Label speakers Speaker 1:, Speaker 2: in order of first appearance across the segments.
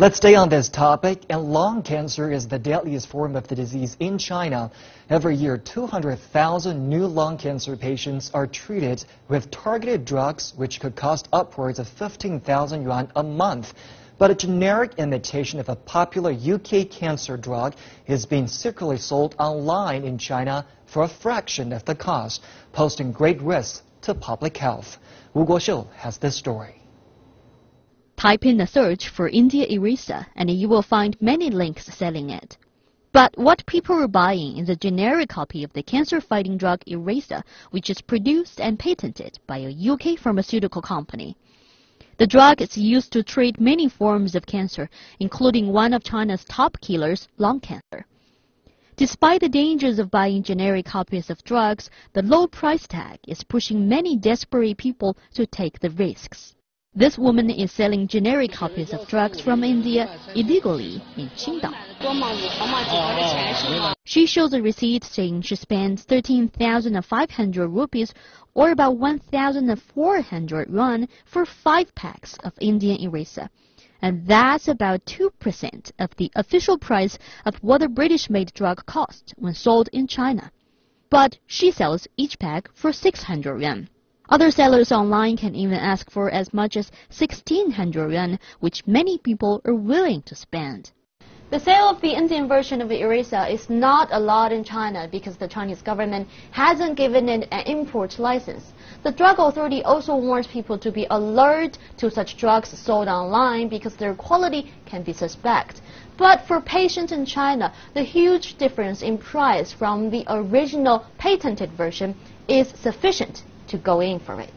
Speaker 1: Let's stay on this topic. And lung cancer is the deadliest form of the disease in China. Every year, 200,000 new lung cancer patients are treated with targeted drugs, which could cost upwards of 15,000 yuan a month. But a generic imitation of a popular UK cancer drug is being secretly sold online in China for a fraction of the cost, posing great risks to public health. Wu Guoxiu has this story.
Speaker 2: Type in a search for India Eraser and you will find many links selling it. But what people are buying is a generic copy of the cancer-fighting drug Eraser, which is produced and patented by a UK pharmaceutical company. The drug is used to treat many forms of cancer, including one of China's top killers, lung cancer. Despite the dangers of buying generic copies of drugs, the low price tag is pushing many desperate people to take the risks. This woman is selling generic copies of drugs from India illegally in Qingdao. She shows a receipt saying she spends 13,500 rupees or about 1,400 yuan for 5 packs of Indian Eraser. And that's about 2% of the official price of what a British-made drug costs when sold in China. But she sells each pack for 600 yuan. Other sellers online can even ask for as much as 1,600 yuan, which many people are willing to spend. The sale of the Indian version of the Eraser is not allowed in China because the Chinese government hasn't given it an import license. The drug authority also warns people to be alert to such drugs sold online because their quality can be suspect. But for patients in China, the huge difference in price from the original patented version is sufficient to go in for it.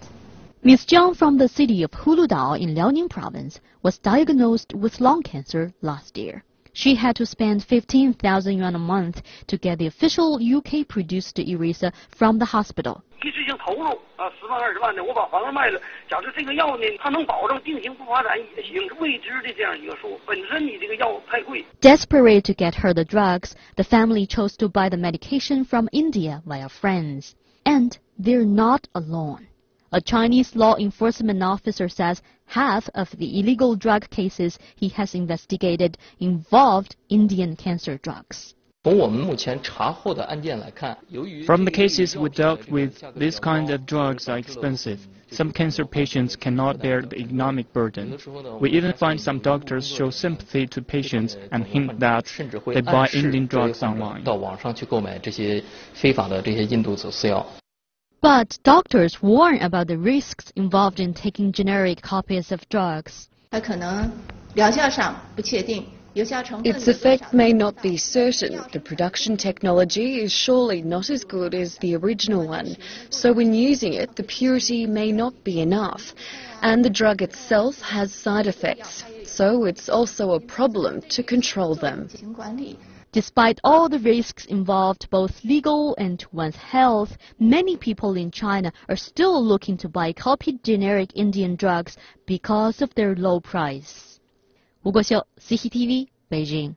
Speaker 2: Ms. Jiang from the city of Huludao in Liaoning province was diagnosed with lung cancer last year. She had to spend 15,000 yuan a month to get the official UK-produced Eraser from the hospital. Desperate to get her the drugs, the family chose to buy the medication from India via friends. And they're not alone. A Chinese law enforcement officer says half of the illegal drug cases he has investigated involved Indian cancer drugs.
Speaker 3: From the cases we dealt with, these kinds of drugs are expensive. Some cancer patients cannot bear the economic burden. We even find some doctors show sympathy to patients and hint that they buy Indian drugs online. But doctors warn about the risks involved in taking generic copies of drugs.
Speaker 4: Its effect may not be certain. The production technology is surely not as good as the original one, so when using it, the purity may not be enough. And the drug itself has side effects, so it's also a problem to control them.
Speaker 2: Despite all the risks involved, both legal and to one's health, many people in China are still looking to buy copied generic Indian drugs because of their low price. Wu Guoxiu, CCTV, Beijing.